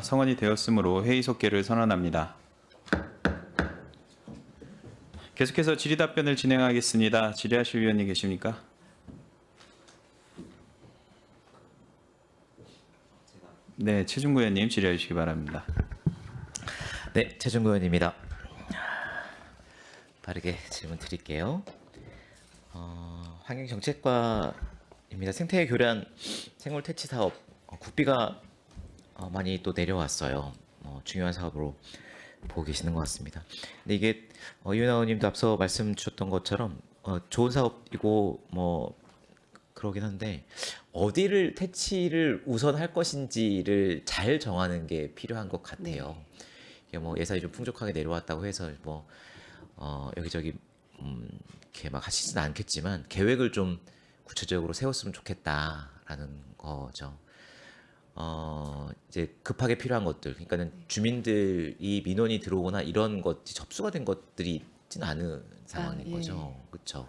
성원이 되었으므로 회의 속개를 선언합니다. 계속해서 질의답변을 진행하겠습니다. 질의하실 위원님 계십니까? 네, 최중구 의원님 질의해 주시기 바랍니다. 네, 최준구 의원입니다. 빠르게 질문 드릴게요. 환경정책과입니다. 생태 교란 생물 퇴치 사업 국비가 많이 또 내려왔어요. 중요한 사업으로 보고 계시는 것 같습니다. 근데 이게 이윤아 의원님도 앞서 말씀 주셨던 것처럼 좋은 사업이고 그러긴 한데 어디를 퇴치를 우선 할 것인지를 잘 정하는 게 필요한 것 같아요. 이게 예산이 좀 풍족하게 내려왔다고 해서 여기저기 이렇게 막 하시지는 않겠지만 계획을 좀 구체적으로 세웠으면 좋겠다라는 거죠. 이제 급하게 필요한 것들, 그러니까는 주민들이 민원이 들어오거나 이런 것이 접수가 된 것들이 있지는 않은 상황인 거죠. 그렇죠.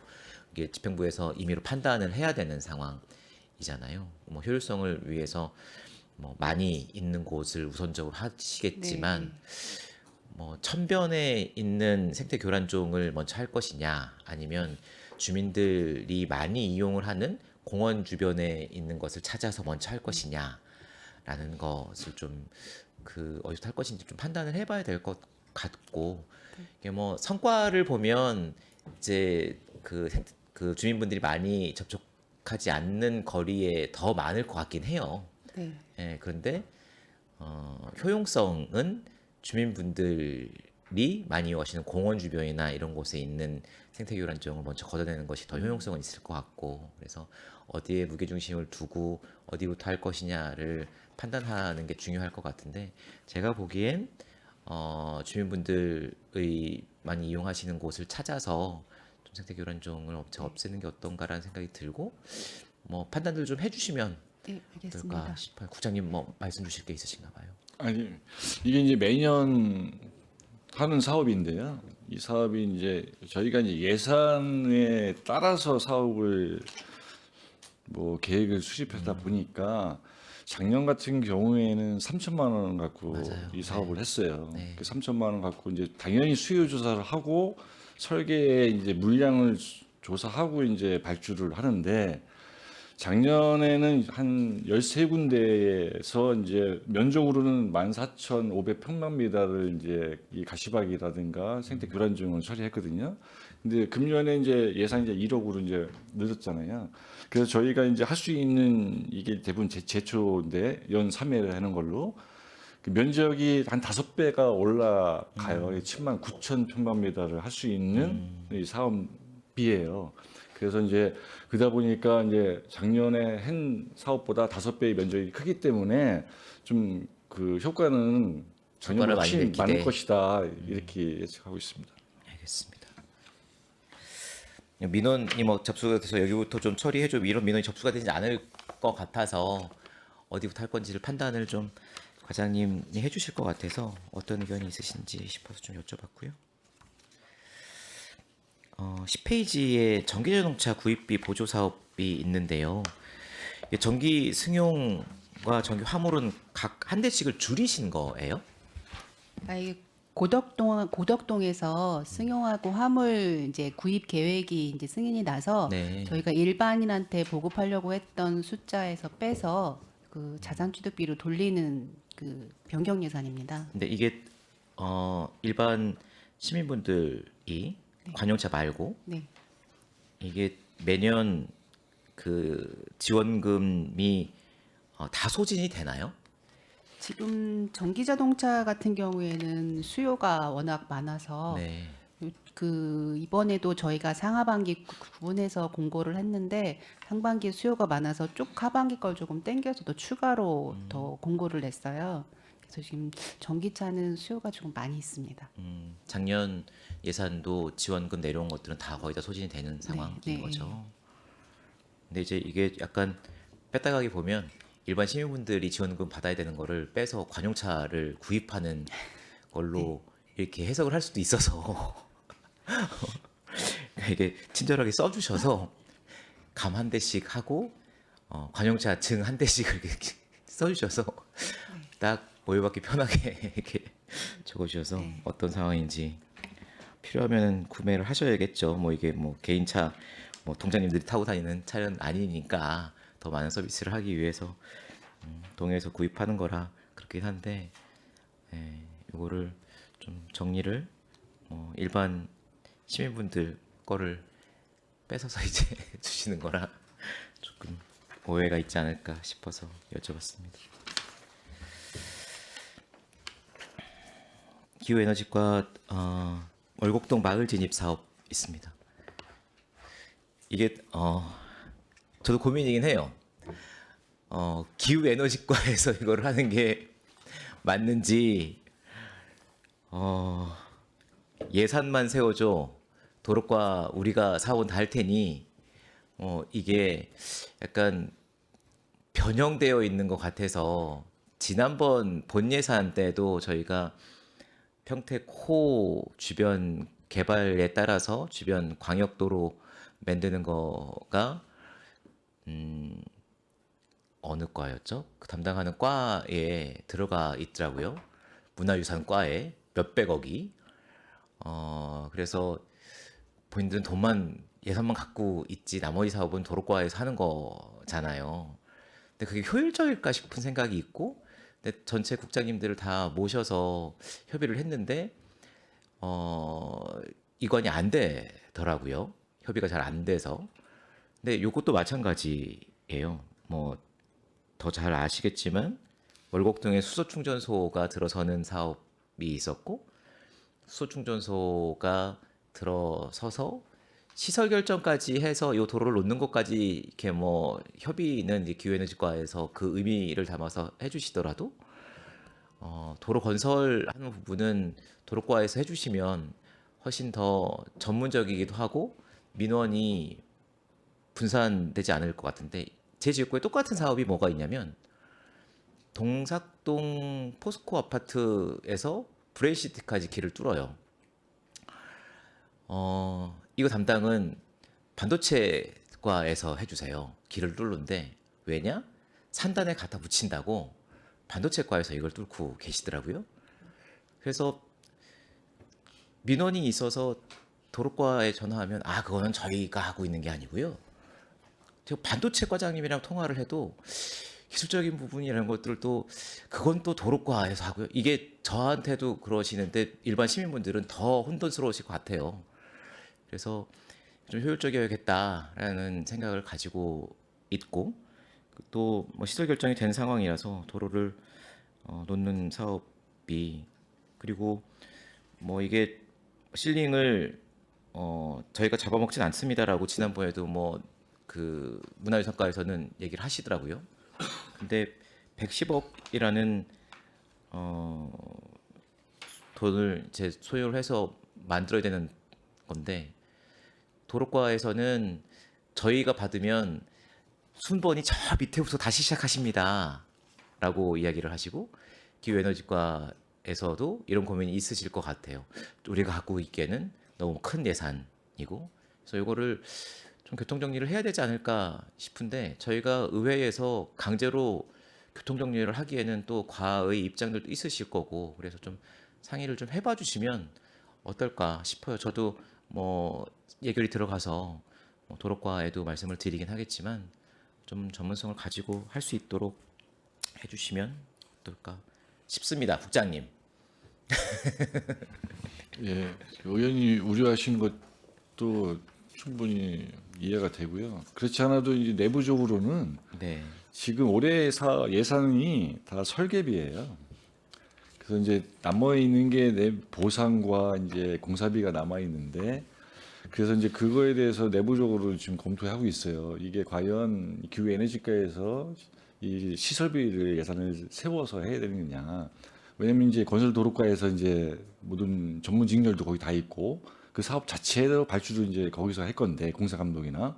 이게 집행부에서 임의로 판단을 해야 되는 상황이잖아요. 효율성을 위해서 많이 있는 곳을 우선적으로 하시겠지만 천변에 있는 생태 교란종을 먼저 할 것이냐, 아니면 주민들이 많이 이용을 하는 공원 주변에 있는 것을 찾아서 먼저 할 것이냐라는 것을 좀 어디서 할 것인지 좀 판단을 해봐야 될 것 같고, 이게 성과를 보면 이제 그 주민분들이 많이 접촉하지 않는 거리에 더 많을 것 같긴 해요. 네. 예, 그런데 효용성은 주민분들이 많이 이용하시는 공원 주변이나 이런 곳에 있는 생태교란종을 먼저 걷어내는 것이 더 효용성은 있을 것 같고, 그래서 어디에 무게중심을 두고 어디부터 할 것이냐를 판단하는 게 중요할 것 같은데, 제가 보기엔 주민분들의 많이 이용하시는 곳을 찾아서 좀 생태교란종을 없애는 게 어떤가라는 생각이 들고, 판단들 좀 해주시면 네, 알겠습니다. 어떨까 싶어요. 국장님 말씀 주실 게 있으신가 봐요. 아니, 이게 이제 매년 하는 사업인데요. 이 사업이 이제 저희가 이제 예산에 따라서 사업을 계획을 수립하다 보니까 작년 같은 경우에는 3천만 원 갖고 맞아요. 이 사업을 했어요. 네. 그 3천만 원 갖고 이제 당연히 수요 조사를 하고 설계에 이제 물량을 조사하고 이제 발주를 하는데, 작년에는 한 13군데에서 이제 면적으로는 14,500평방미터를 이제 이 가시박이라든가 생태 교란종을 처리했거든요. 근데 금년에 이제 예산이 이제 1억으로 이제 늘었잖아요. 그래서 저희가 이제 할 수 있는, 이게 대부분 제초인데 연 3회를 하는 걸로 그 면적이 한 5배가 올라가요. 79,000평방미터를 할 수 있는 이 사업비예요. 그래서 이제 그러다 보니까 이제 작년에 한 사업보다 5배의 면적이 크기 때문에 좀 그 효과는 전혀 효과를 훨씬 많이 많을 기대. 것이다, 이렇게 예측하고 있습니다. 알겠습니다. 민원이 접수가 돼서 여기부터 좀 처리해줘, 이런 민원이 접수가 되지 않을 것 같아서 어디부터 할 건지를 판단을 좀 과장님이 해주실 것 같아서 어떤 의견이 있으신지 싶어서 좀 여쭤봤고요. 10페이지에 전기자동차 구입비 보조 사업이 있는데요. 이게 전기 승용과 전기 화물은 각 한 대씩을 줄이신 거예요? 이 고덕동에서 승용하고 화물 이제 구입 계획이 이제 승인이 나서 네. 저희가 일반인한테 보급하려고 했던 숫자에서 빼서 그 자산취득비로 돌리는 그 변경 예산입니다. 근데 이게 일반 시민분들이 관용차 말고 네. 이게 매년 그 지원금이 다 소진이 되나요? 지금 전기자동차 같은 경우에는 수요가 워낙 많아서 네. 그 이번에도 저희가 상하반기 구분해서 공고를 했는데 상반기 수요가 많아서 쭉 하반기 걸 조금 땡겨서 더 추가로 더 공고를 냈어요. 그래서 지금 전기차는 수요가 조금 많이 있습니다. 작년 예산도 지원금 내려온 것들은 다 거의 다 소진이 되는 상황인 네. 거죠. 근데 이제 이게 약간 뺐다 가기 보면 일반 시민분들이 지원금 받아야 되는 거를 빼서 관용차를 구입하는 걸로 이렇게 해석을 할 수도 있어서 이게 친절하게 써주셔서 감 한 대씩 하고 관용차 증 한 대씩을 이렇게 써주셔서 딱 오해받기 편하게 이렇게 적어주셔서 네. 어떤 상황인지 필요하면 구매를 하셔야겠죠. 뭐 이게 뭐 개인차 뭐 동장님들이 타고 다니는 차는 아니니까 더 많은 서비스를 하기 위해서 동해에서 구입하는 거라 그렇긴 한데 이거를 좀 정리를 일반 시민분들 거를 뺏어서 이제 주시는 거라 조금 오해가 있지 않을까 싶어서 여쭤봤습니다. 기후에너지과 월곡동 마을 진입 사업 있습니다. 이게 저도 고민이긴 해요. 기후에너지과에서 이걸 하는 게 맞는지 예산만 세워줘 도로과 우리가 사원 다 할 테니 이게 약간 변형되어 있는 것 같아서 지난번 본 예산 때도 저희가 평택호 주변 개발에 따라서 주변 광역도로 만드는 거가 어느 과였죠? 그 담당하는 과에 들어가 있더라고요. 문화유산과에 몇백억이. 그래서 본인들은 예산만 갖고 있지 나머지 사업은 도로과에서 하는 거잖아요. 근데 그게 효율적일까 싶은 생각이 있고, 근데 전체 국장님들을 다 모셔서 협의를 했는데 이건이 안 되더라고요. 협의가 잘 안 돼서. 근데 이것도 마찬가지예요. 뭐 더 잘 아시겠지만 월곡동에 수소 충전소가 들어서는 사업이 있었고, 수소 충전소가 들어서서 시설 결정까지 해서 이 도로를 놓는 것까지 이렇게 뭐 협의는 이제 기후에너지과에서 그 의미를 담아서 해주시더라도 도로 건설하는 부분은 도로과에서 해주시면 훨씬 더 전문적이기도 하고 민원이 분산되지 않을 것 같은데, 제 지역구에 똑같은 사업이 뭐가 있냐면 동삭동 포스코 아파트에서 브레인시티까지 길을 뚫어요. 이거 담당은 반도체과에서 해주세요. 길을 뚫는데 왜냐? 산단에 갖다 붙인다고 반도체과에서 이걸 뚫고 계시더라고요. 그래서 민원이 있어서 도로과에 전화하면 그거는 저희가 하고 있는 게 아니고요. 제가 반도체 과장님이랑 통화를 해도 기술적인 부분이라는 것들도 그건 또 도로과에서 하고요. 이게 저한테도 그러시는데 일반 시민분들은 더 혼돈스러우실 것 같아요. 그래서 좀 효율적이어야겠다라는 생각을 가지고 있고, 또 뭐 시설 결정이 된 상황이라서 도로를 놓는 사업이, 그리고 뭐 이게 실링을 저희가 잡아먹진 않습니다라고 지난번에도 뭐 그 문화유산과에서는 얘기를 하시더라고요. 근데 110억이라는 돈을 제 소요를 해서 만들어야 되는 건데, 도로과에서는 저희가 받으면 순번이 저 밑에부터 다시 시작하십니다 라고 이야기를 하시고, 기후에너지과에서도 이런 고민이 있으실 것 같아요. 우리가 갖고 있기에는 너무 큰 예산이고, 그래서 이거를 좀 교통정리를 해야 되지 않을까 싶은데, 저희가 의회에서 강제로 교통정리를 하기에는 또 과의 입장들도 있으실 거고, 그래서 좀 상의를 좀 해봐 주시면 어떨까 싶어요. 저도 뭐 예결이 들어가서 도로과에도 말씀을 드리긴 하겠지만 좀 전문성을 가지고 할 수 있도록 해주시면 어떨까 싶습니다, 국장님. 예, 의원이 우려하신 것도 충분히 이해가 되고요. 그렇지 않아도 이제 내부적으로는 네, 지금 올해 예산이 다 설계비예요. 그래서 이제 남아 있는 게 내 보상과 이제 공사비가 남아 있는데, 그래서 이제 그거에 대해서 내부적으로 지금 검토하고 있어요. 이게 과연 기후 에너지과에서 이 시설비를 예산을 세워서 해야 되느냐. 왜냐면 이제 건설 도로과에서 이제 모든 전문 직렬도 거기 다 있고 그 사업 자체로 발주도 이제 거기서 할 건데, 공사 감독이나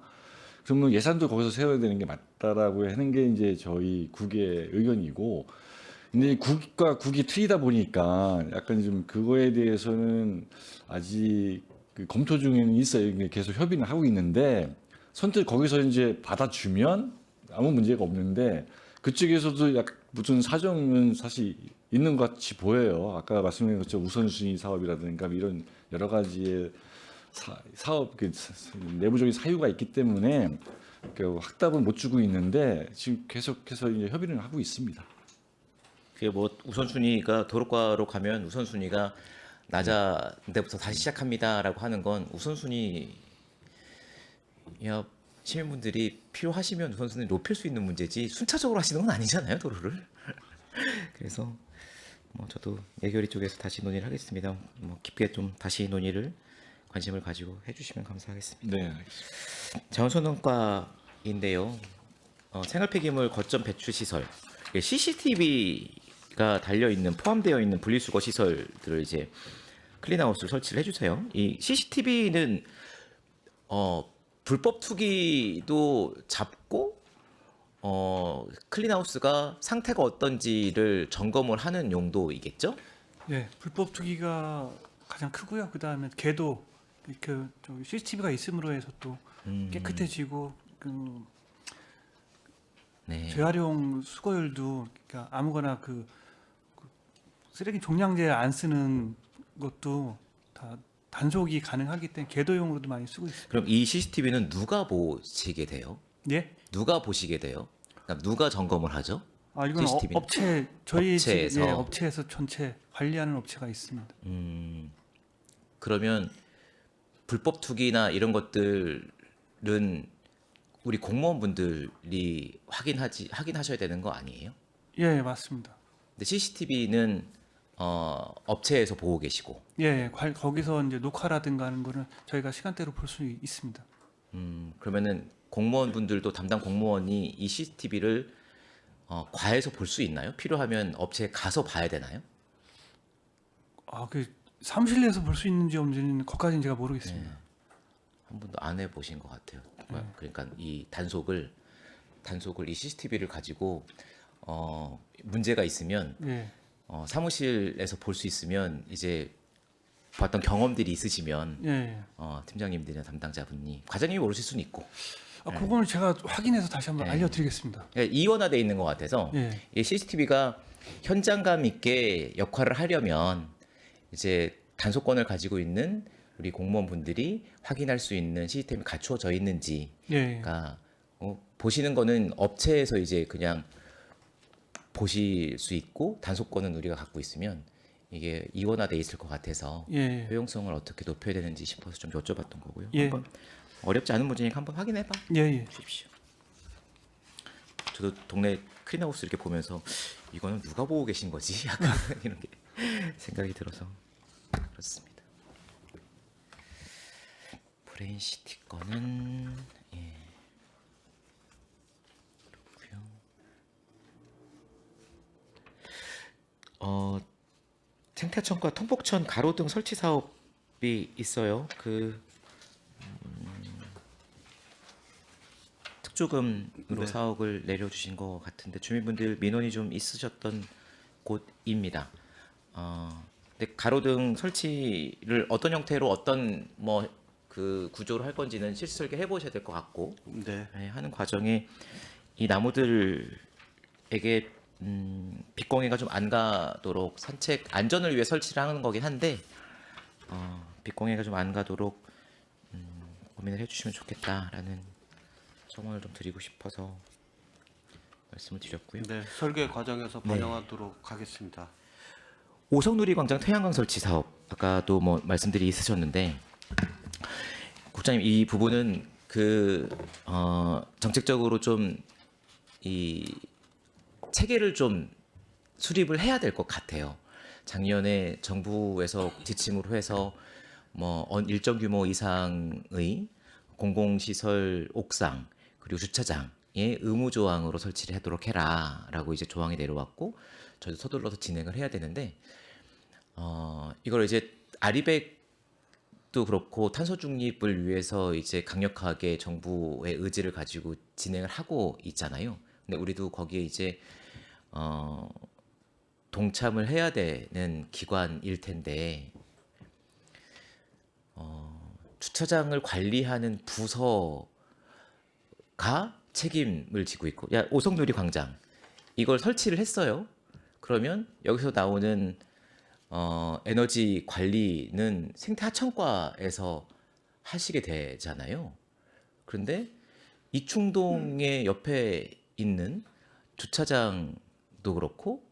그러면 예산도 거기서 세워야 되는 게 맞다라고 하는 게 이제 저희 국의 의견이고, 근데 국과 국이 틀리다 보니까 약간 좀 그거에 대해서는 아직 그 검토 중에는 있어요. 계속 협의는 하고 있는데, 선뜻 거기서 이제 받아주면 아무 문제가 없는데, 그쪽에서도 약 무슨 사정은 사실 있는 것 같이 보여요. 아까 말씀드린 것처럼 우선순위 사업이라든가 이런 여러 가지의 사업 내부적인 사유가 있기 때문에 그 확답은 못 주고 있는데 지금 계속해서 이제 협의를 하고 있습니다. 그게 뭐 우선순위가 도로가로 가면 우선순위가 낮은 데부터 다시 시작합니다라고 하는 건 우선순위 야 시민분들이 필요하시면 우선순위 높일 수 있는 문제지 순차적으로 하시는 건 아니잖아요 도로를. 그래서 뭐 저도 예결위 쪽에서 다시 논의를 하겠습니다. 뭐 깊게 좀 다시 논의를 관심을 가지고 해주시면 감사하겠습니다. 네, 알겠습니다. 자원순환과인데요. 생활 폐기물 거점 배출 시설 CCTV가 달려 있는 포함되어 있는 분리수거 시설들을 이제 클린하우스를 설치를 해주세요. 이 CCTV는 불법 투기도 잡고 클린하우스가 상태가 어떤지를 점검을 하는 용도이겠죠? 예, 불법 투기가 가장 크고요. 그 다음에 개도 그 CCTV가 있음으로 해서 또 깨끗해지고 그 네. 재활용 수거율도 그러니까 아무거나 그 쓰레기 종량제 안 쓰는 것도 다 단속이 가능하기 때문에 개도용으로도 많이 쓰고 있습니다. 그럼 이 CCTV는 누가 보시게 돼요? 예? 누가 보시게 돼요? 그러니까 누가 점검을 하죠? 아 이건 CCTV 는? 업체 저희 업체에서. 예, 업체에서 전체 관리하는 업체가 있습니다. 그러면 불법 투기나 이런 것들은 우리 공무원분들이 확인하셔야 되는 거 아니에요? 예, 맞습니다. 근데 CCTV는 업체에서 보고 계시고, 예, 거기서 이제 녹화라든가 하는 거는 저희가 시간대로 볼 수 있습니다. 그러면은 공무원분들도 담당 공무원이 이 CCTV를 과에서 볼 수 있나요? 필요하면 업체에 가서 봐야 되나요? 아, 그 사무실 내에서 볼 수 있는지 없는지는 거기까지는 제가 모르겠습니다. 한 번도 안 해보신 것 같아요. 그러니까 이 단속을 이 CCTV를 가지고 문제가 있으면 예, 사무실에서 볼 수 있으면 이제 봤던 경험들이 있으시면 예. 팀장님들이나 담당자분이 과장님이 모르실 수는 있고 아, 그거는 제가 확인해서 다시 한번 네. 알려드리겠습니다. 이원화돼 있는 것 같아서 예, 이 CCTV가 현장감 있게 역할을 하려면 이제 단속권을 가지고 있는 우리 공무원분들이 확인할 수 있는 시스템이 갖추어져 있는지가 예, 보시는 거는 업체에서 이제 그냥 보실 수 있고 단속권은 우리가 갖고 있으면 이게 이원화돼 있을 것 같아서 예, 효용성을 어떻게 높여야 되는지 싶어서 좀 여쭤봤던 거고요. 예. 한번 어렵지 않은 문제니까 한번 확인해봐 예, 예. 주십시오. 저도 동네 클린하우스 이렇게 보면서 이거는 누가 보고 계신 거지? 약간 이런 게 생각이 들어서 그렇습니다. 브레인시티 거는 예. 그렇고요. 생태천과 통복천 가로등 설치 사업이 있어요. 그 특조금으로 사업을 내려주신 것 같은데 주민분들 민원이 좀 있으셨던 곳입니다. 근데 가로등 설치를 어떤 형태로 어떤 뭐 그 구조로 할 건지는 실시 설계 해보셔야 될 것 같고 네. 하는 과정에 이 나무들에게 빛공해가 좀 안 가도록 산책 안전을 위해 설치를 하는 거긴 한데 빛공해가 좀 안 가도록 고민을 해주시면 좋겠다라는 소망을 좀 드리고 싶어서 말씀을 드렸고요. 네. 설계 과정에서 반영하도록 하겠습니다. 오성누리광장 태양광 설치 사업 아까도 뭐 말씀들이 있으셨는데 국장님 이 부분은 그 정책적으로 좀 이 체계를 좀 수립을 해야 될 것 같아요. 작년에 정부에서 지침으로 해서 뭐 일정 규모 이상의 공공시설 옥상 그리고 주차장에 의무 조항으로 설치를 하도록 해라라고 이제 조항이 내려왔고 저도 서둘러서 진행을 해야 되는데 이걸 이제 아리백도 그렇고 탄소 중립을 위해서 이제 강력하게 정부의 의지를 가지고 진행을 하고 있잖아요. 근데 우리도 거기에 이제 동참을 해야 되는 기관일 텐데 주차장을 관리하는 부서가 책임을 지고 있고 오성누리 광장 이걸 설치를 했어요. 그러면 여기서 나오는 에너지 관리는 생태하천과에서 하시게 되잖아요. 그런데 이충동의 옆에 있는 주차장도 그렇고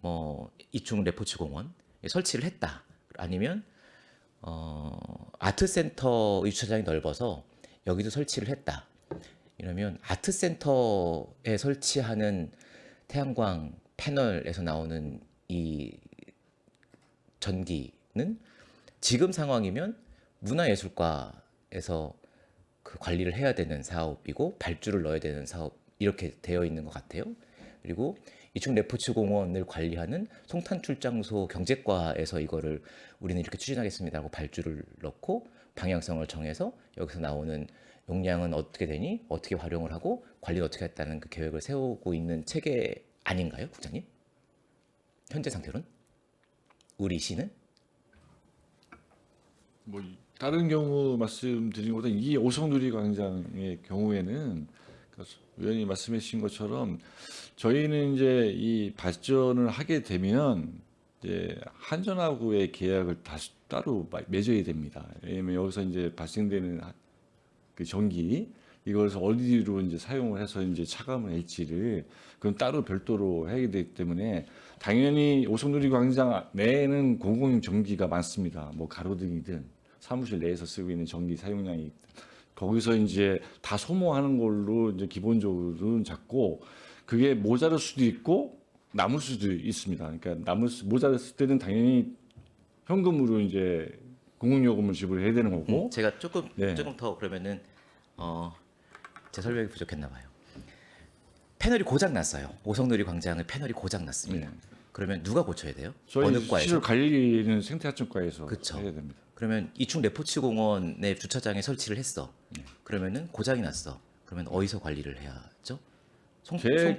뭐 이충 레포츠 공원에 설치를 했다. 아니면 아트센터의 주차장이 넓어서 여기도 설치를 했다. 이러면 아트센터에 설치하는 태양광 패널에서 나오는 이 전기는 지금 상황이면 문화예술과에서 그 관리를 해야 되는 사업이고 발주를 넣어야 되는 사업 이렇게 되어 있는 것 같아요. 그리고 이충 레포츠 공원을 관리하는 송탄출장소 경제과에서 이거를 우리는 이렇게 추진하겠습니다라고 발주를 넣고 방향성을 정해서 여기서 나오는 용량은 어떻게 되니 어떻게 활용을 하고 관리를 어떻게 했다는 그 계획을 세우고 있는 체계 아닌가요, 국장님? 현재 상태로는 우리 시는 뭐 다른 경우 말씀드린 것보다 이 오송누리광장의 경우에는 의원님 말씀해 주신 것처럼 저희는 이제 이 발전을 하게 되면 이제 한전하고의 계약을 다시 따로 맺어야 됩니다. 왜냐면 여기서 이제 발생되는 그 전기 이걸 어디로 이제 사용을 해서 이제 차감을 할지를 그건 따로 별도로 해야 되기 때문에 당연히 오송누리 광장 내에는 공공 전기가 많습니다. 뭐 가로등이든 사무실 내에서 쓰고 있는 전기 사용량이 거기서 이제 다 소모하는 걸로 이제 기본적으로는 잡고 그게 모자랄 수도 있고 남을 수도 있습니다. 그러니까 모자랐을 때는 당연히 현금으로 이제 공공요금을 지불해야 되는 거고 제가 조금 네. 더 그러면은 제 설명이 부족했나 봐요. 패널이 고장 났어요. 오송누리 광장의 패널이 고장 났습니다. 네. 그러면 누가 고쳐야 돼요? 저희 어느 과에서? 시설 관리는 생태하천과에서 그쵸. 해야 됩니다. 그러면 이충 레포츠 공원의 주차장에 설치를 했어. 네. 그러면은 고장이 났어. 그러면 어디서 관리를 해야죠?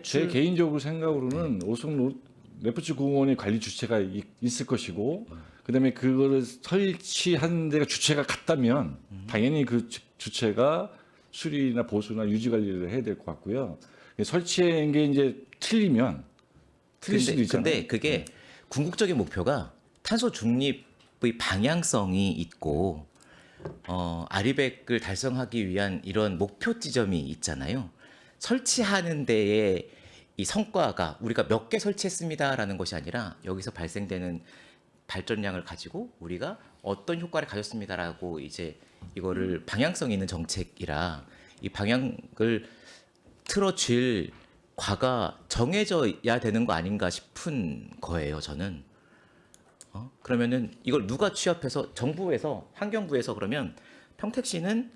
제 개인적으로 생각으로는 오송 레포츠 공원의 관리 주체가 있을 것이고 그다음에 그거를 설치한 데가 주체가 같다면 당연히 그 주체가 수리나 보수나 유지 관리를 해야 될 것 같고요. 설치한 게 이제 틀리면 틀릴 수도 있잖아요. 근데 그게 궁극적인 목표가 탄소 중립의 방향성이 있고 아리백을 달성하기 위한 이런 목표 지점이 있잖아요. 설치하는 데에 이 성과가 우리가 몇 개 설치했습니다라는 것이 아니라 여기서 발생되는 발전량을 가지고 우리가 어떤 효과를 가졌습니다라고 이제 이거를 방향성 있는 정책이라 이 방향을 틀어줄 과가 정해져야 되는 거 아닌가 싶은 거예요. 저는 그러면은 이걸 누가 취합해서 정부에서 환경부에서 그러면 평택시는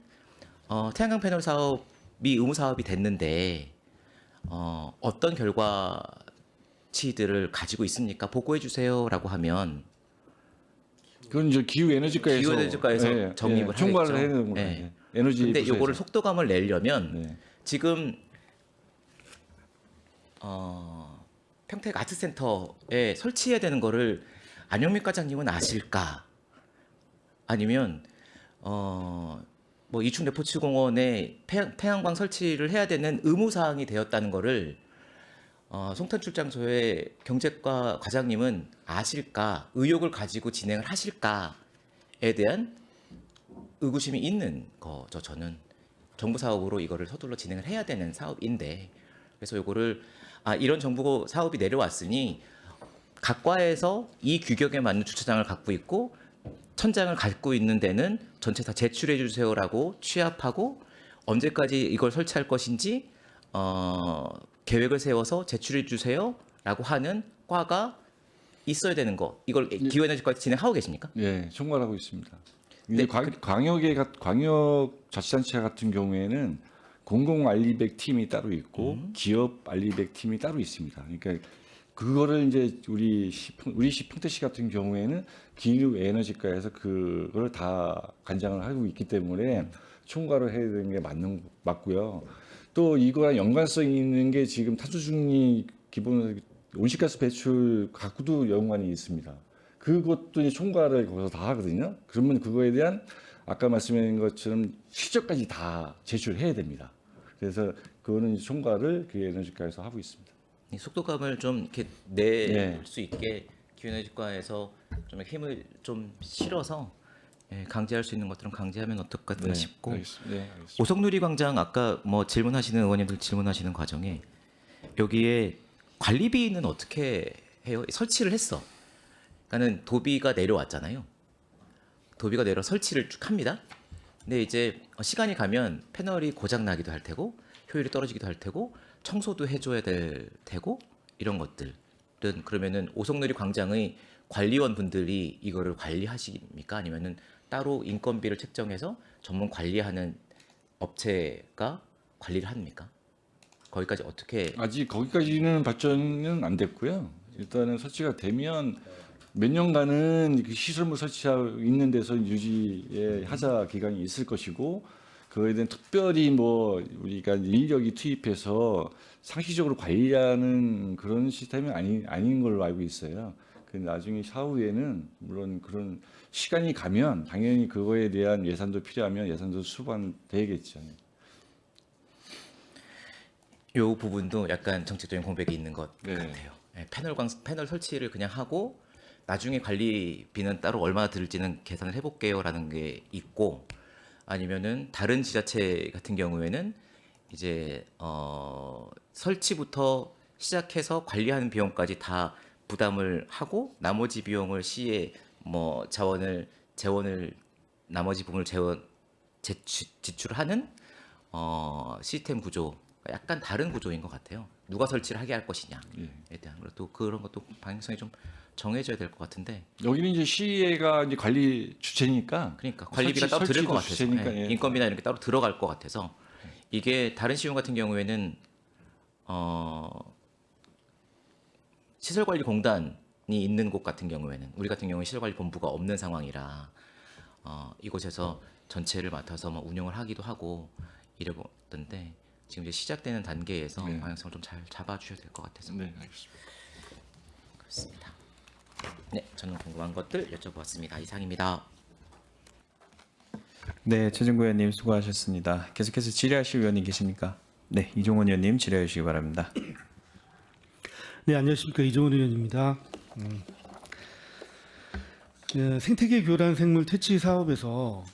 태양광 패널 사업이 의무 사업이 됐는데 어떤 결과치들을 가지고 있습니까? 보고해 주세요라고 하면 그건 이제 기후에너지과에서 정립을 총괄을 하겠죠. 해야 되는 거예요. 네. 에너지 근데 부서에서. 요거를 속도감을 내려면 네. 지금 평택 아트센터에 설치해야 되는 거를 안영미 과장님은 아실까? 아니면 뭐 이충 레포츠 공원에 태양광 설치를 해야 되는 의무 사항이 되었다는 거를 송탄출장소의 경제과 과장님은 아실까? 의욕을 가지고 진행을 하실까에 대한 의구심이 있는 거죠. 저는 정부 사업으로 이거를 서둘러 진행을 해야 되는 사업인데 그래서 이거를 이런 정부 사업이 내려왔으니 각 과에서 이 규격에 맞는 주차장을 갖고 있고 천장을 갖고 있는 데는 전체 다 제출해 주세요라고 취합하고 언제까지 이걸 설치할 것인지 계획을 세워서 제출해 주세요라고 하는 과가 있어야 되는 거. 이걸 기후에너지과에서 진행하고 계십니까? 예, 총괄하고 있습니다. 네, 이제 광역자치단체 같은 경우에는 공공 알리백 팀이 따로 있고 기업 알리백 팀이 따로 있습니다. 그러니까 그거를 이제 우리 시 평택시 같은 경우에는 기후에너지과에서 그걸 다 관장을 하고 있기 때문에 총괄을 해야 되는 게 맞고요. 또 이거랑 연관성이 있는 게 지금 탄소 중립 기본 온실가스 배출 갖고도 연관이 있습니다. 그것도 이제 총괄을 거기서 다 하거든요. 그러면 그거에 대한 아까 말씀드린 것처럼 실적까지 다 제출해야 됩니다. 그래서 그거는 총괄을 기후에너지과에서 하고 있습니다. 이 속도감을 좀 이렇게 낼 네. 수 있게 기후에너지과에서 좀 힘을 좀 실어서 강제할 수 있는 것들은 강제하면 어떨까 싶고 알겠습니다. 네, 알겠습니다. 오성누리 광장 아까 뭐 질문하시는 의원님들 질문하시는 과정에 여기에 관리비는 어떻게 해요? 설치를 했어. 그러니까는 도비가 내려왔잖아요. 도비가 내려 설치를 쭉 합니다. 근데 이제 시간이 가면 패널이 고장 나기도 할 테고 효율이 떨어지기도 할 테고 청소도 해줘야 될 테고 이런 것들은 그러면은 오성누리 광장의 관리원 분들이 이거를 관리하십니까? 아니면은 따로 인건비를 책정해서 전문 관리하는 업체가 관리를 합니까? 거기까지 어떻게 아직 거기까지는 발전은 안 됐고요. 일단은 설치가 되면 몇 년간은 그 시설물 설치하고 있는 데서 유지의 하자 기간이 있을 것이고 그거에 대한 특별히 뭐 우리가 인력이 투입해서 상시적으로 관리하는 그런 시스템이 아닌 걸로 알고 있어요. 그 나중에 차후에는 물론 그런 시간이 가면 당연히 그거에 대한 예산도 필요하면 예산도 수반되겠죠. 요 부분도 약간 정책적인 공백이 있는 것 네. 같아요. 패널 설치를 그냥 하고 나중에 관리비는 따로 얼마 들을지는 계산을 해볼게요라는 게 있고 아니면은 다른 지자체 같은 경우에는 이제 설치부터 시작해서 관리하는 비용까지 다 부담을 하고 나머지 비용을 시에 뭐 재원을 나머지 부분을 지출하는 시스템 구조 약간 다른 구조인 것 같아요. 누가 설치를 하게 할 것이냐에 대한 것도 그런 것도 방향성이 좀 정해져야 될 것 같은데 여기는 이제 시의회가 이제 관리 주체니까 그러니까 관리비가 따로 들을 것 같아서 주체니까, 예. 인건비나 이런 게 따로 들어갈 것 같아서 이게 다른 시공 같은 경우에는 시설관리공단이 있는 곳 같은 경우에는 우리 같은 경우에 시설관리본부가 없는 상황이라 이곳에서 전체를 맡아서 뭐 운영을 하기도 하고 이러던데 지금 이제 시작되는 단계에서 네. 방향성을 좀 잘 잡아주셔야 될 것 같아서 네, 알겠습니다. 그렇습니다. 네, 저는 궁금한 것들 여쭤보았습니다. 이상입니다. 네, 최진구 의원님 수고하셨습니다. 계속해서 질의하실 의원님 계십니까? 네, 이종원 의원님 질의해 주시기 바랍니다. 네, 안녕하십니까. 이종훈 의원입니다. 생태계 교란 생물 퇴치 사업에서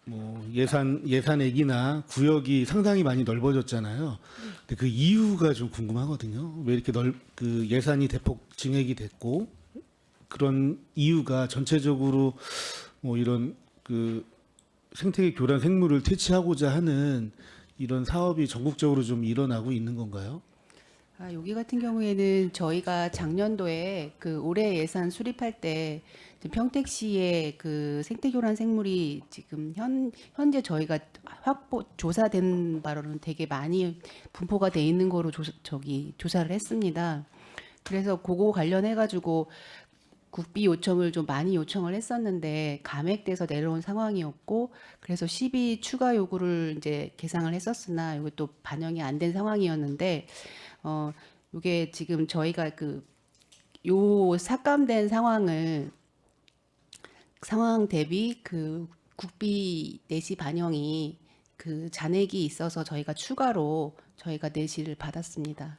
뭐 예산액이나 구역이 상당히 많이 넓어졌잖아요. 근데 그 이유가 좀 궁금하거든요. 왜 이렇게 그 예산이 대폭 증액이 됐고 그런 이유가 전체적으로 뭐 이런 그 생태계 교란 생물을 퇴치하고자 하는 이런 사업이 전국적으로 좀 일어나고 있는 건가요? 여기 같은 경우에는 저희가 작년도에 그 올해 예산 수립할 때 평택시의 그 생태교란 생물이 지금 현재 저희가 조사된 바로는 되게 많이 분포가 돼 있는 거로 조사를 했습니다. 그래서 그거 관련해 가지고 국비 요청을 좀 많이 요청을 했었는데 감액돼서 내려온 상황이었고 그래서 시비 추가 요구를 이제 계상을 했었으나 이것도 반영이 안 된 상황이었는데 이게 지금 저희가 요 삭감된 상황 대비 그 국비 내시 반영이 그 잔액이 있어서 저희가 추가로 저희가 내시를 받았습니다.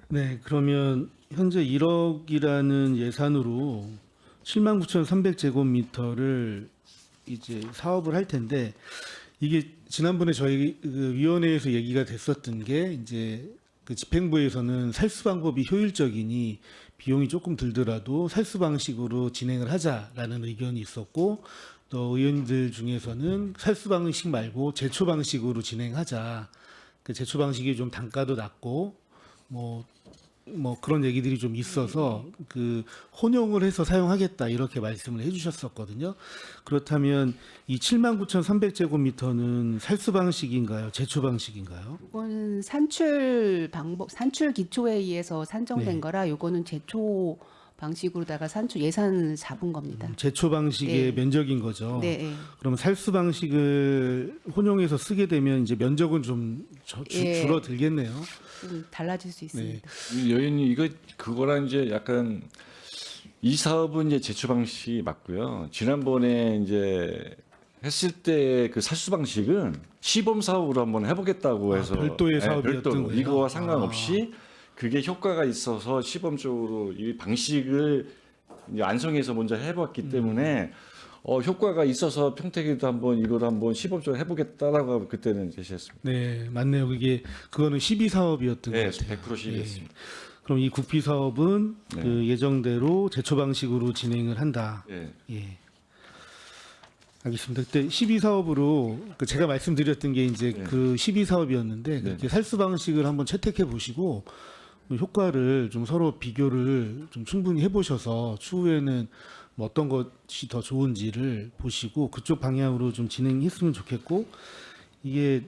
네, 그러면 현재 1억이라는 예산으로 79,300제곱미터를 이제 사업을 할 텐데 이게 지난번에 저희 그 위원회에서 얘기가 됐었던 게 이제 그 집행부에서는 살수 방법이 효율적이니 비용이 조금 들더라도 살수 방식으로 진행을 하자라는 의견이 있었고 또 의원들 중에서는 살수 방식 말고 제초 방식으로 진행하자. 그 제초 방식이 좀 단가도 낮고 뭐 그런 얘기들이 좀 있어서 그 혼용을 해서 사용하겠다 이렇게 말씀을 해주셨었거든요. 그렇다면 이 79,300제곱미터는 살수 방식인가요? 제초 방식인가요? 이거는 산출 기초에 의해서 산정된 네. 거라 요거는 제초 방식으로다가 예산을 잡은 겁니다. 제초 방식의 네. 면적인 거죠. 네, 네. 그러면 살수 방식을 혼용해서 쓰게 되면 이제 면적은 좀 예. 줄어들겠네요. 좀 달라질 수 있습니다. 여인이 그거랑 이제 약간 이 사업은 이제 제초 방식이 맞고요. 지난번에 이제 했을 때 그 살수 방식은 시범 사업으로 한번 해보겠다고 해서 별도의 사업이었던 별도로 거예요? 이거와 상관없이 그게 효과가 있어서 시범적으로 이 방식을 이제 안성에서 먼저 해봤기 때문에 효과가 있어서 평택에도 한번 이걸 한번 시범적으로 해보겠다라고 그때는 제시했습니다. 네, 맞네요. 그거는 시비 사업이었던 네, 것 같아요. 100% 시비했습니다. 그럼 이 국비 사업은 네. 그 예정대로 제초 방식으로 진행을 한다. 예. 예. 알겠습니다. 그때 시비 사업으로 제가 말씀드렸던 게 이제 네. 그 시비 사업이었는데 네. 그렇게 살수 방식을 한번 채택해 보시고 효과를 좀 서로 비교를 좀 충분히 해보셔서 추후에는 뭐 어떤 것이 더 좋은지를 보시고 그쪽 방향으로 좀 진행했으면 좋겠고 이게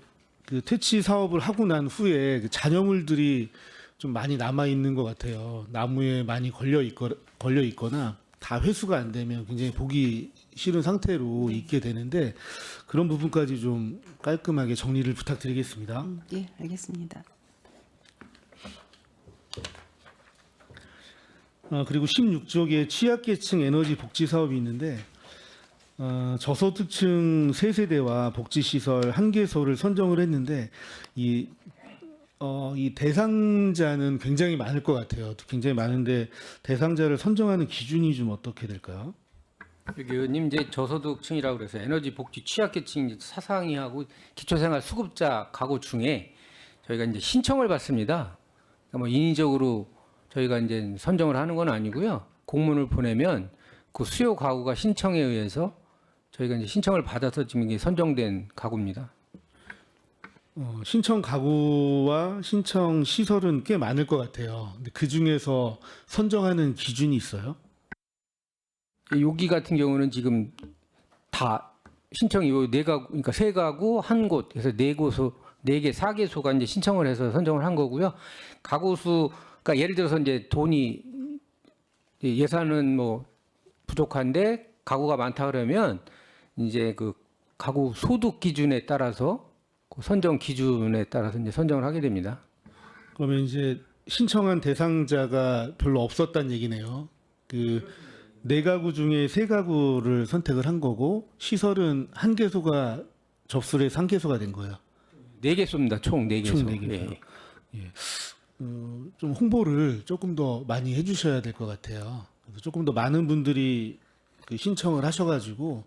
그 퇴치 사업을 하고 난 후에 그 잔여물들이 좀 많이 남아 있는 것 같아요. 나무에 많이 걸려 있거나 다 회수가 안 되면 굉장히 보기 싫은 상태로 있게 되는데 그런 부분까지 좀 깔끔하게 정리를 부탁드리겠습니다. 예, 알겠습니다. 그리고 16쪽에 취약계층 에너지 복지 사업이 있는데 저소득층 세세대와 복지시설 1개소를 선정을 했는데 이 대상자는 굉장히 많을 것 같아요. 굉장히 많은데 대상자를 선정하는 기준이 좀 어떻게 될까요? 여기 의원님 이제 저소득층이라고 그래서 에너지 복지 취약계층 이제 사상이하고 기초생활 수급자 가구 중에 저희가 이제 신청을 받습니다. 그러니까 뭐 인위적으로 저희가 이제 선정을 하는 건 아니고요. 공문을 보내면 그 수요 가구가 신청에 의해서 저희가 이제 신청을 받아서 지금 이게 선정된 가구입니다. 신청 가구와 신청 시설은 꽤 많을 것 같아요. 근데 그 중에서 선정하는 기준이 있어요? 여기 같은 경우는 지금 다 신청이 요 4가구, 그러니까 3가구 한 곳, 그래서 4곳소, 4개, 4개소가 이제 신청을 해서 선정을 한 거고요. 가구 수, 그러니까 예를 들어서 이제 돈이 예산은 뭐 부족한데 가구가 많다 그러면 이제 그 가구 소득 기준에 따라서 그 선정 기준에 따라서 이제 선정을 하게 됩니다. 그러면 이제 신청한 대상자가 별로 없었다는 얘기네요. 그 4가구 중에 3가구를 선택을 한 거고 시설은 1개소가 접수를 해서 1개소가 된 거예요. 4개소입니다. 총 4개소. 총 4개소. 좀 홍보를 조금 더 많이 해주셔야 될 것 같아요. 그래서 조금 더 많은 분들이 그 신청을 하셔가지고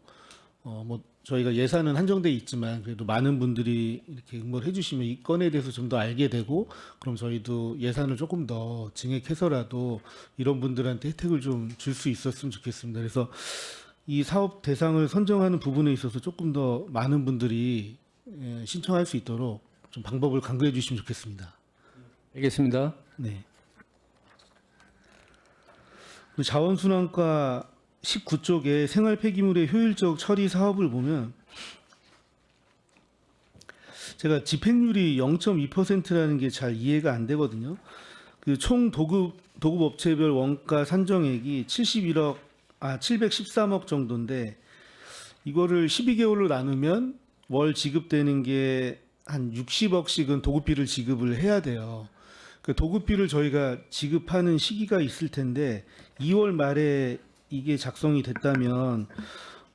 뭐 저희가 예산은 한정돼 있지만 그래도 많은 분들이 이렇게 응모를 해주시면 이 건에 대해서 좀 더 알게 되고 그럼 저희도 예산을 조금 더 증액해서라도 이런 분들한테 혜택을 좀 줄 수 있었으면 좋겠습니다. 그래서 이 사업 대상을 선정하는 부분에 있어서 조금 더 많은 분들이 신청할 수 있도록 좀 방법을 강구해 주시면 좋겠습니다. 알겠습니다. 네. 그리고 자원순환과 19쪽에 생활 폐기물의 효율적 처리 사업을 보면 제가 집행률이 0.2%라는 게 잘 이해가 안 되거든요. 그 총 도급 업체별 원가 산정액이 713억 정도인데 이거를 12개월로 나누면 월 지급되는 게 한 60억씩은 도급비를 지급을 해야 돼요. 그 도급비를 저희가 지급하는 시기가 있을 텐데 2월 말에 이게 작성이 됐다면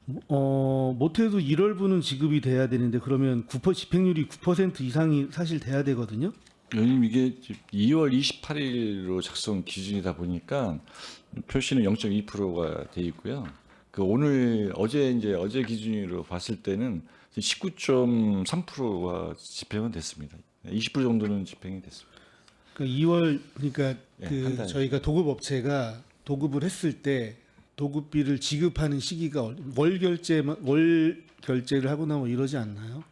못해도 1월분은 지급이 돼야 되는데 그러면 집행률이 9% 이상이 사실 돼야 되거든요. 의원님 이게 2월 28일로 작성 기준이다 보니까 표시는 0.2%가 돼 있고요. 그 어제 기준으로 봤을 때는 19.3%가 집행은 됐습니다. 20% 정도는 집행이 됐습니다. 그러니까 2월 그러니까 네, 한 달. 저희가 도급 업체가 도급을 했을 때 도급비를 지급하는 시기가 월 결제를 하고 나면 이러지 않나요?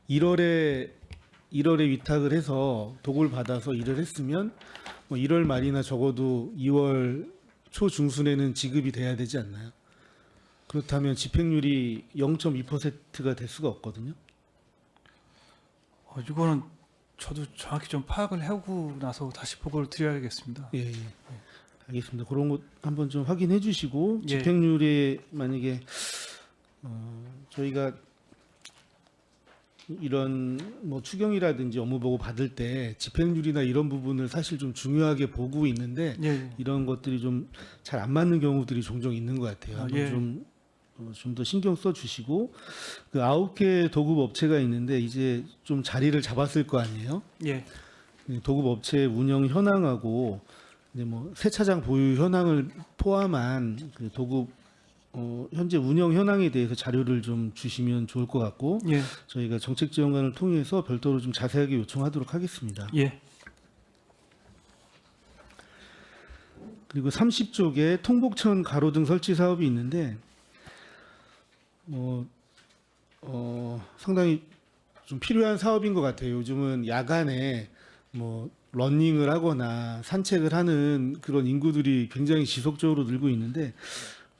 1월에 위탁을 해서 도급을 받아서 일을 했으면 뭐 1월 말이나 적어도 2월 초 중순에는 지급이 돼야 되지 않나요? 그렇다면 집행률이 0.2%가 될 수가 없거든요. 이거는 저도 정확히 좀 파악을 하고 나서 다시 보고를 드려야겠습니다. 예. 알겠습니다. 그런 것 한번 좀 확인해 주시고 예. 집행률에 만약에 저희가 이런 뭐 추경이라든지 업무 보고 받을 때 집행률이나 이런 부분을 사실 좀 중요하게 보고 있는데 예. 이런 것들이 좀 잘 안 맞는 경우들이 종종 있는 것 같아요. 예. 좀 좀 더 신경 써 주시고 그 9개 도급 업체가 있는데 이제 좀 자리를 잡았을 거 아니에요? 예. 도급 업체 운영 현황하고 이제 뭐 세차장 보유 현황을 포함한 그 도급 현재 운영 현황에 대해서 자료를 좀 주시면 좋을 것 같고 예. 저희가 정책지원관을 통해서 별도로 좀 자세하게 요청하도록 하겠습니다. 예. 그리고 30쪽에 통곡천 가로등 설치 사업이 있는데 상당히 좀 필요한 사업인 것 같아요. 요즘은 야간에 뭐 러닝을 하거나 산책을 하는 그런 인구들이 굉장히 지속적으로 늘고 있는데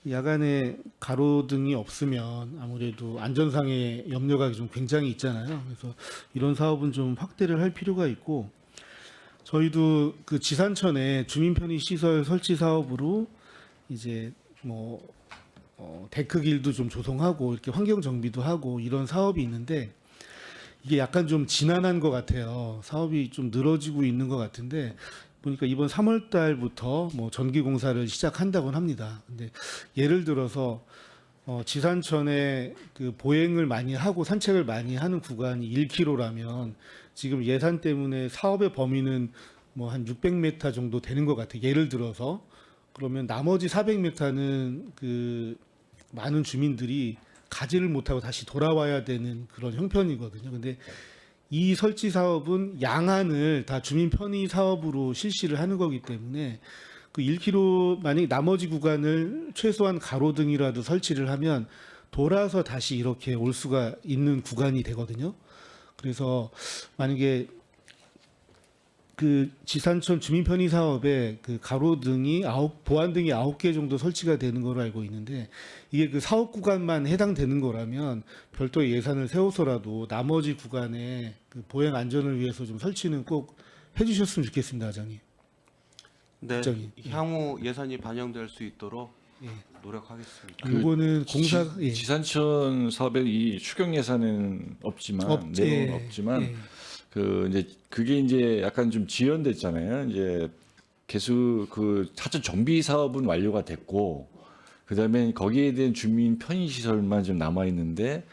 야간에 가로등이 없으면 아무래도 안전상의 염려가 좀 굉장히 있잖아요. 그래서 이런 사업은 좀 확대를 할 필요가 있고 저희도 그 지산천에 주민 편의 시설 설치 사업으로 이제 뭐 데크길도 좀 조성하고 이렇게 환경 정비도 하고 이런 사업이 있는데 이게 약간 좀 지난한 것 같아요. 사업이 좀 늘어지고 있는 것 같은데 보니까 이번 3월 달부터 뭐 전기 공사를 시작한다고 합니다. 근데 예를 들어서 지산천에 그 보행을 많이 하고 산책을 많이 하는 구간이 1km라면 지금 예산 때문에 사업의 범위는 뭐 한 600m 정도 되는 것 같아요. 예를 들어서 그러면 나머지 400m는 그 많은 주민들이 가지를 못하고 다시 돌아와야 되는 그런 형편이거든요. 근데 이 설치 사업은 양안을 다 주민 편의 사업으로 실시를 하는 거기 때문에 그 1km 만약 나머지 구간을 최소한 가로등이라도 설치를 하면 돌아서 다시 이렇게 올 수가 있는 구간이 되거든요. 그래서 만약에 그 지산천 주민 편의 사업에 그 가로등이 보안등이 9개 정도 설치가 되는 걸로 알고 있는데 이게 그 사업 구간만 해당되는 거라면 별도의 예산을 세워서라도 나머지 구간에 그 보행 안전을 위해서 좀 설치는 꼭 해주셨으면 좋겠습니다, 과장님. 네, 국장님. 향후 예산이 반영될 수 있도록 예. 노력하겠습니다. 이거는 공사 예. 지산천 사업의 이 추경 예산에는 없지만 내용은 없지만 예. 그 이제 그게 이제 약간 좀 지연됐잖아요. 이제 개수 그 차천 정비 사업은 완료가 됐고 그다음에 거기에 대한 주민 편의 시설만 좀 남아 있는데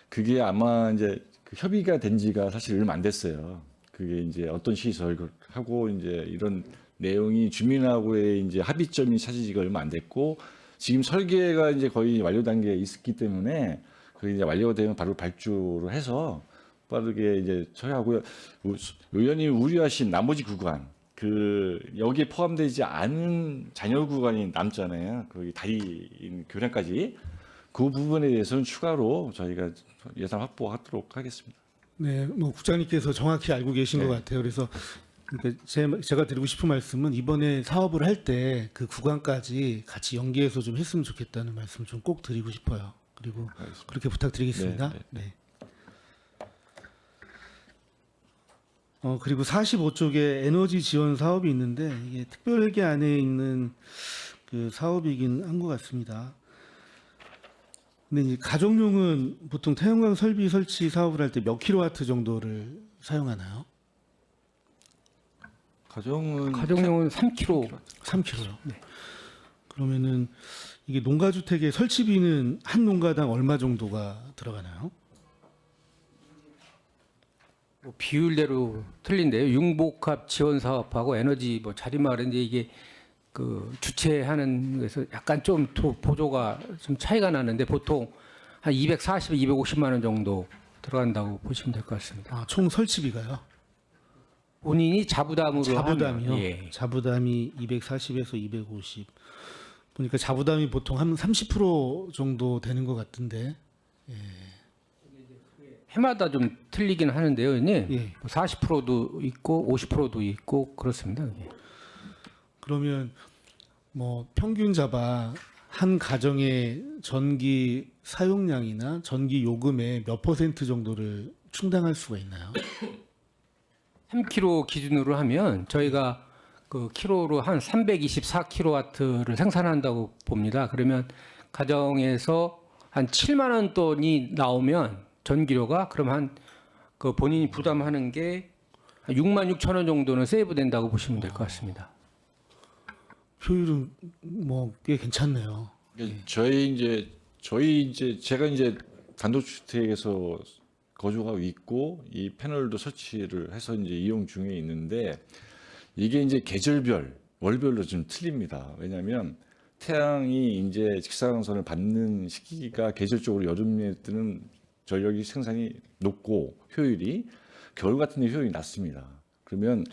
그게 아마 이제 그 협의가 된 지가 사실 얼마 안 됐어요. 그게 이제 어떤 시설 하고 이제 이런 내용이 주민하고의 이제 합의점이 찾아지기가 얼마 안 됐고 지금 설계가 이제 거의 완료 단계에 있기 때문에 그 이제 완료가 되면 바로 발주를 해서 빠르게 이제 처리하고요. 의원님이 우려하신 나머지 구간 그 여기에 포함되지 않은 잔여 구간이 남잖아요. 거기 다리 교량까지 그 부분에 대해서는 추가로 저희가 예산 확보하도록 하겠습니다. 네, 뭐 국장님께서 정확히 알고 계신 것 같아요. 그래서 그러니까 제가 드리고 싶은 말씀은 이번에 사업을 할 때 그 구간까지 같이 연계해서 좀 했으면 좋겠다는 말씀을 좀 꼭 드리고 싶어요. 그리고 알겠습니다. 그렇게 부탁드리겠습니다. 네, 네. 그리고 45쪽에 에너지 지원 사업이 있는데 이게 특별회계 안에 있는 그 사업이긴 한 것 같습니다. 근데 이제 가정용은 보통 태양광 설비 설치 사업을 할 때 몇 킬로와트 정도를 사용하나요? 가정은 가정용은 3kg. 3kg요. 네. 그러면은 이게 농가주택의 설치비는 한 농가당 얼마 정도가 들어가나요? 뭐 비율대로 틀린데요. 융복합 지원 사업하고 에너지 뭐 자립마을인데 이게 그 주최하는 것에서 약간 좀 보조가 좀 차이가 나는데 보통 한 240, 250만 원 정도 들어간다고 보시면 될 것 같습니다. 아, 총 설치비가요? 본인이 자부담으로 자부담이요? 하면, 예. 자부담이 240에서 250. 보니까 자부담이 보통 한 30% 정도 되는 것 같은데. 해마다 좀 틀리긴 하는데요, 의원님. 예. 40%도 있고 50%도 있고 그렇습니다. 예. 그러면 뭐 평균 잡아 한 가정의 전기 사용량이나 전기 요금의 몇 % 정도를 충당할 수가 있나요? 3kg 기준으로 하면 저희가 그 킬로로 한 324kW를 생산한다고 봅니다. 그러면 가정에서 한 7만 원 돈이 나오면 전기료가 그럼 한 그 본인이 부담하는 게 6만 6천 원 정도는 세이브 된다고 보시면 될 것 같습니다. 효율은 뭐 꽤 괜찮네요. 저희 이제 저희 이제 제가 이제 단독주택에서 거주하고 있고 이 패널도 설치를 해서 이제 이용 중에 있는데 이게 이제 계절별, 월별로 좀 틀립니다. 왜냐하면 태양이 이제 직사광선을 받는 시기가 계절적으로 여름에 뜨는 전력이 생산이 높고 효율이 겨울 같은 데 효율이 낮습니다. 그러면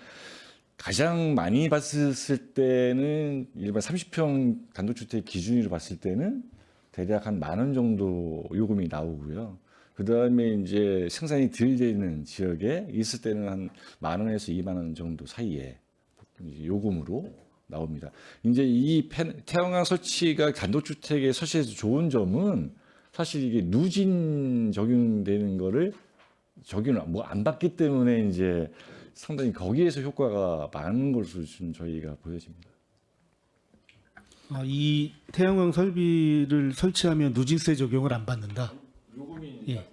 가장 많이 봤을 때는 일반 30평 단독주택 기준으로 봤을 때는 대략 한 10,000원 정도 요금이 나오고요. 그 다음에 이제 생산이 덜 되는 지역에 있을 때는 한 10,000원에서 20,000원 정도 사이에 이제 요금으로 나옵니다. 이제 이 태양광 설치가 단독주택에 설치해서 좋은 점은 사실 이게 누진 적용되는 거를 적용을 뭐 안 받기 때문에 이제 상당히 거기에서 효과가 많은 것으로 지금 저희가 보여집니다. 이 태양광 설비를 설치하면 누진세 적용을 안 받는다. 예.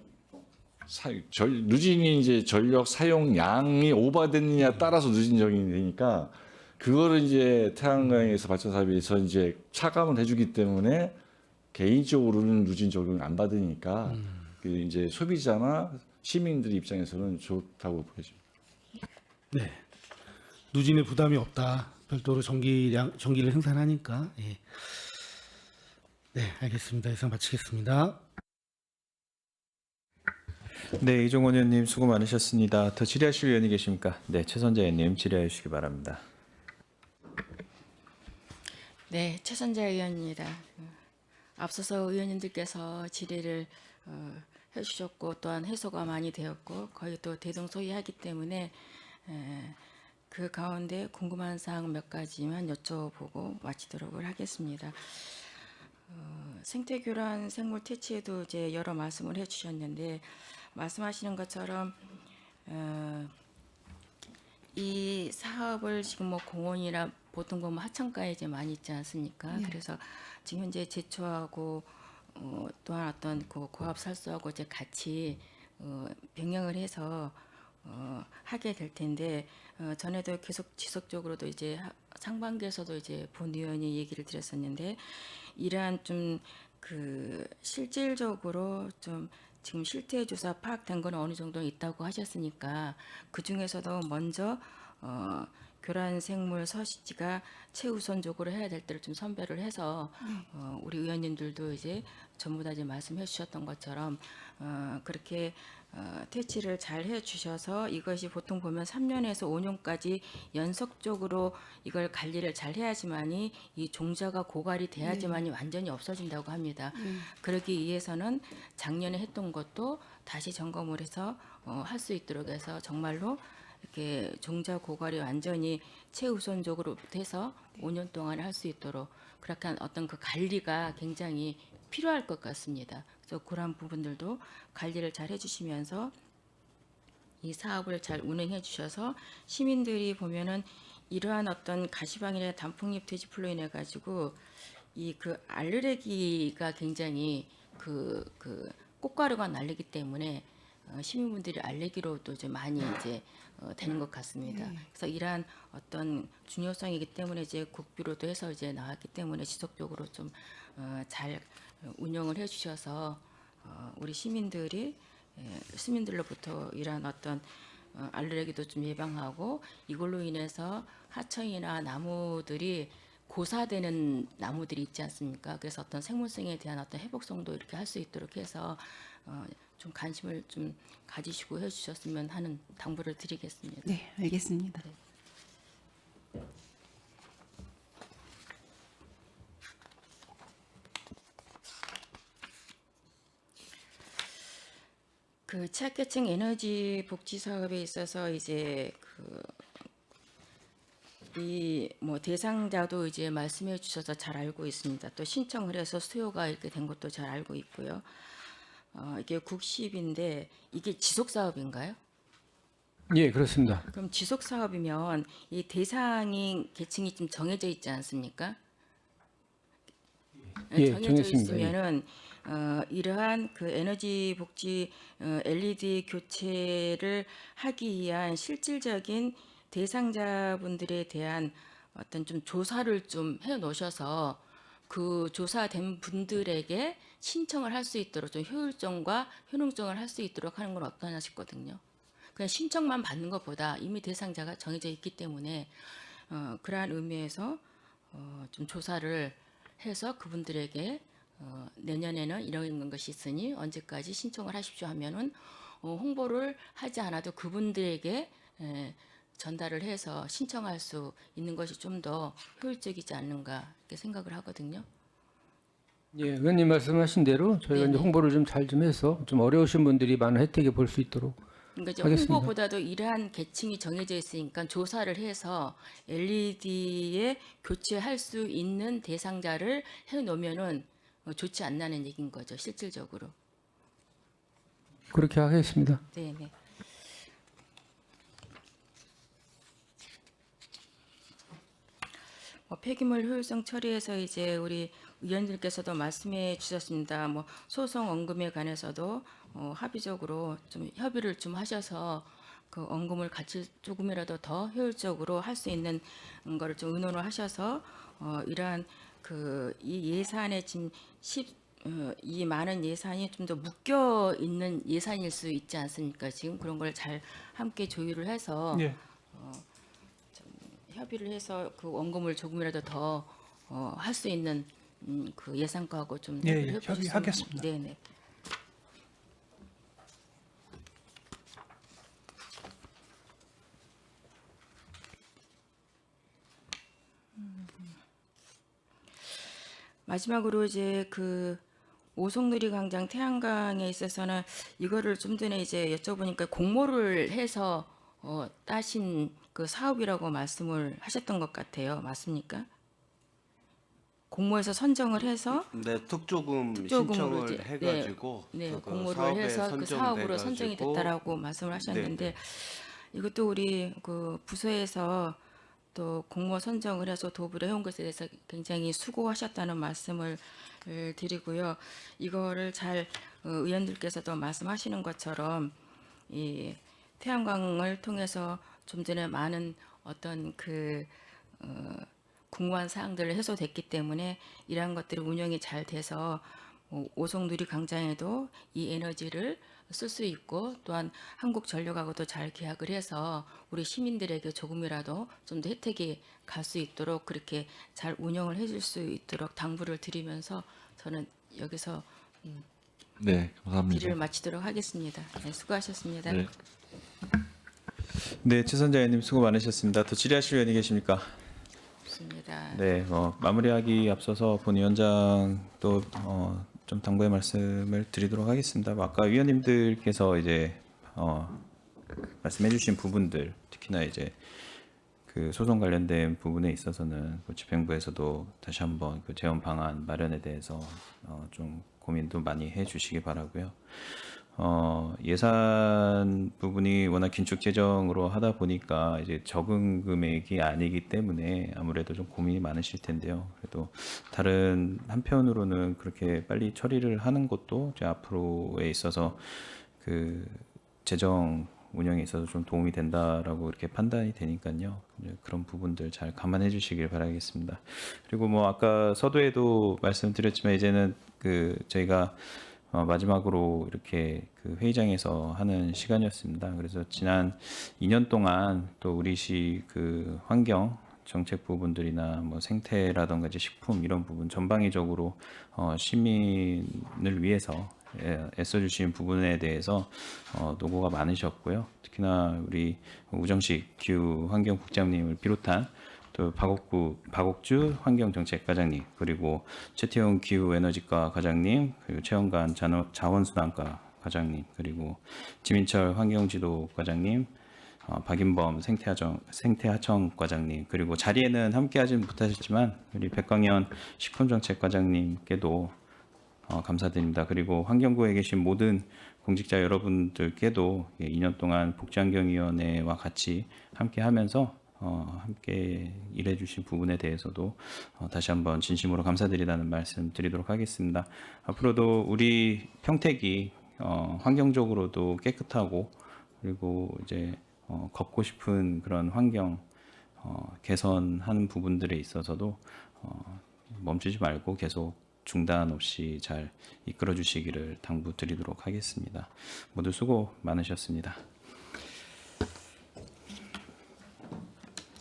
누진이 이제 전력 사용량이 오버됐느냐 따라서 누진 적용이 되니까 그거를 이제 태양광에서 발전사업에서 이제 차감을 해주기 때문에 개인적으로는 누진 적용 안 받으니까 그 이제 소비자나 시민들 입장에서는 좋다고 보여집니다. 네. 누진의 부담이 없다. 별도로 전기를 생산하니까. 예. 네, 알겠습니다. 이상 마치겠습니다. 네, 이종원 의원님 수고 많으셨습니다. 더 질의하실 의원이 계십니까? 네, 최선재 의원님 질의해 주시기 바랍니다. 네, 최선재 의원입니다. 앞서서 의원님들께서 질의를 해주셨고 또한 해소가 많이 되었고 거의 또 대동소이하기 때문에 그 가운데 궁금한 사항 몇 가지만 여쭤보고 마치도록 하겠습니다. 생태교란 생물 퇴치에도 이제 여러 말씀을 해주셨는데 말씀하시는 것처럼 이 사업을 지금 뭐 공원이나 보통 보면 하천가에 이제 많이 있지 않습니까? 네. 그래서 지금 현재 제초하고 또한 어떤 그 고압살수하고 이제 같이 병행을 해서 하게 될 텐데 전에도 계속 지속적으로도 이제 상반기에서도 이제 본 의원이 얘기를 드렸었는데 이러한 좀 그 실질적으로 좀 지금 실태 조사 파악된 거는 어느 정도 있다고 하셨으니까 그 중에서도 먼저 교란 생물 서식지가 최우선적으로 해야 될 때를 좀 선별을 해서 우리 의원님들도 이제 전부 다 이제 말씀해 주셨던 것처럼 그렇게 퇴치를 잘 해주셔서 이것이 보통 보면 3년에서 5년까지 연속적으로 이걸 관리를 잘 해야지만이 이 종자가 고갈이 돼야지만이 완전히 없어진다고 합니다. 그러기 위해서는 작년에 했던 것도 다시 점검을 해서 할 수 있도록 해서 정말로 이렇게 종자 고갈이 완전히 최우선적으로 돼서 5년 동안 할 수 있도록 그렇게 한 어떤 그 관리가 굉장히 필요할 것 같습니다. 그래서 그런 부분들도 관리를 잘 해주시면서 이 사업을 잘 운행해 주셔서 시민들이 보면은 이러한 어떤 가시방이나 단풍잎 퇴치풀로 인해 가지고 이 그 알레르기가 굉장히 그 꽃가루가 날리기 때문에 시민분들이 알레르기로도 이제 많이 이제 되는 것 같습니다. 그래서 이러한 어떤 중요성이기 때문에 이제 국비로도 해서 이제 나왔기 때문에 지속적으로 좀 잘 운영을 해주셔서 우리 시민들로부터 이러한 어떤 알레르기도 좀 예방하고 이걸로 인해서 하천이나 나무들이 고사되는 나무들이 있지 않습니까? 그래서 어떤 생물성에 대한 어떤 회복성도 이렇게 할 수 있도록 해서 좀 관심을 좀 가지시고 해주셨으면 하는 당부를 드리겠습니다. 네, 알겠습니다. 그 취약계층 에너지 복지 사업에 있어서 이제 이 뭐 대상자도 이제 말씀해 주셔서 잘 알고 있습니다. 또 신청을 해서 수요가 이렇게 된 것도 잘 알고 있고요. 이게 국시입인데 이게 지속 사업인가요? 예, 그렇습니다. 그럼 지속 사업이면 이 대상인 계층이 좀 정해져 있지 않습니까? 예, 정해져 정했습니다. 있으면은 이러한 그 에너지 복지 LED 교체를 하기 위한 실질적인 대상자분들에 대한 어떤 좀 조사를 좀 해 놓으셔서 그 조사된 분들에게 신청을 할 수 있도록 좀 효율성과 효능성을 할 수 있도록 하는 건 어떠냐 싶거든요. 그냥 신청만 받는 것보다 이미 대상자가 정해져 있기 때문에 그러한 의미에서 좀 조사를 해서 그분들에게 내년에는 이런 것이 있으니 언제까지 신청을 하십시오 하면은 홍보를 하지 않아도 그분들에게 전달을 해서 신청할 수 있는 것이 좀 더 효율적이지 않는가 이렇게 생각을 하거든요. 예, 의원님 말씀하신 대로 저희가 이제 네네. 홍보를 좀 잘 좀 해서 좀 어려우신 분들이 많은 혜택을 볼 수 있도록 그러니까 이제 하겠습니다. 홍보보다도 이러한 계층이 정해져 있으니까 조사를 해서 LED에 교체할 수 있는 대상자를 해놓으면은 좋지 않나는 얘기인 거죠, 실질적으로. 그렇게 하겠습니다. 네, 네. 폐기물 효율성 처리에서 이제 우리 의원들께서도 말씀해 주셨습니다. 뭐 소송 원금에 관해서도 합의적으로 좀 협의를 좀 하셔서 그 원금을 같이 조금이라도 더 효율적으로 할 수 있는 거를 좀 의논을 하셔서 이러한 그 이 예산에 지금 이 많은 예산이 좀 더 묶여 있는 예산일 수 있지 않습니까? 지금 그런 걸 잘 함께 조율을 해서 예. 협의를 해서 그 원금을 조금이라도 더 할 수 있는 그 예산과하고 좀 예, 협의를 예, 해보셨으면 협의하겠습니다. 네네. 마지막으로 이제 그 오송누리 광장 태양광에 있어서는 이거를 좀 전에 이제 여쭤보니까 공모를 해서 따신 그 사업이라고 말씀을 하셨던 것 같아요. 맞습니까? 공모해서 선정을 해서 네, 특조금 특조금으로 신청을 이제, 해가지고 네, 그 공모를 사업에 해서 그 사업으로 선정이 선정돼가지고 됐다라고 말씀을 하셨는데 이것도 우리 그 부서에서 또 공모 선정을 해서 도부를 해온 것에 대해서 굉장히 수고하셨다는 말씀을 드리고요. 이거를 잘 의원들께서도 말씀하시는 것처럼 이 태양광을 통해서 좀 전에 많은 어떤 그 궁금한 사항들을 해소됐기 때문에 이러한 것들이 운영이 잘 돼서 오송누리 광장에도 이 에너지를 쓸 수 있고 또한 한국전력하고도 잘 계약을 해서 우리 시민들에게 조금이라도 좀 더 혜택이 갈 수 있도록 그렇게 잘 운영을 해줄 수 있도록 당부를 드리면서 저는 여기서 네, 감사합니다. 질의를 마치도록 하겠습니다. 네, 수고하셨습니다. 네. 네, 최선자 의원님 수고 많으셨습니다. 더 질의하실 의원이 계십니까? 없습니다. 네, 마무리하기 앞서서 본 위원장도 좀 당부의 말씀을 드리도록 하겠습니다. 아까 위원님들께서 이제 말씀해주신 부분들, 특히나 이제 그 소송 관련된 부분에 있어서는 그 집행부에서도 다시 한번 그 재원 방안 마련에 대해서 좀 고민도 많이 해주시기 바라고요. 예산 부분이 워낙 긴축 재정으로 하다 보니까 이제 적은 금액이 아니기 때문에 아무래도 좀 고민이 많으실 텐데요. 그래도 다른 한편으로는 그렇게 빨리 처리를 하는 것도 이제 앞으로에 있어서 그 재정 운영에 있어서 좀 도움이 된다라고 이렇게 판단이 되니까요. 이제 그런 부분들 잘 감안해 주시길 바라겠습니다. 그리고 뭐 아까 서두에도 말씀드렸지만 이제는 그 저희가 마지막으로 이렇게 그 회의장에서 하는 시간이었습니다. 그래서 지난 2년 동안 또 우리시 그 환경 정책 부분들이나 뭐 생태라던가 이제 식품 이런 부분 전방위적으로 시민을 위해서 애써주신 부분에 대해서 노고가 많으셨고요. 특히나 우리 우정식 기후 환경국장님을 비롯한 또 박옥주 환경정책과장님, 그리고 최태용 기후에너지과 과장님, 그리고 최영관 자원순환과 과장님, 그리고 지민철 환경지도 과장님, 박인범 생태하청 과장님, 그리고 자리에는 함께하지는 못하셨지만 우리 백광현 식품정책과장님께도 감사드립니다. 그리고 환경부에 계신 모든 공직자 여러분들께도 2년 동안 복지환경위원회와 같이 함께하면서 함께 일해주신 부분에 대해서도 다시 한번 진심으로 감사드리다는 말씀 드리도록 하겠습니다. 앞으로도 우리 평택이 환경적으로도 깨끗하고 그리고 이제 걷고 싶은 그런 환경 개선하는 부분들에 있어서도 멈추지 말고 계속 중단 없이 잘 이끌어 주시기를 당부드리도록 하겠습니다. 모두 수고 많으셨습니다.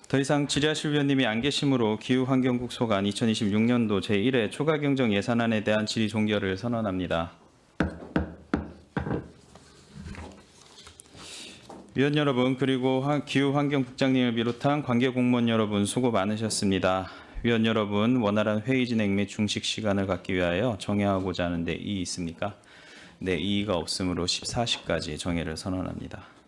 더 이상 질의하실 위원님이 안 계시므로 기후환경국 소관 2026년도 제1회 초과경정 예산안에 대한 질의 종결을 선언합니다. 위원 여러분 그리고 기후환경국장님을 비롯한 관계 공무원 여러분 수고 많으셨습니다. 위원 여러분 원활한 회의 진행 및 중식 시간을 갖기 위하여 정해하고자 하는데 이의 있습니까? 네, 이의가 없으므로 14시까지 정회를 선언합니다.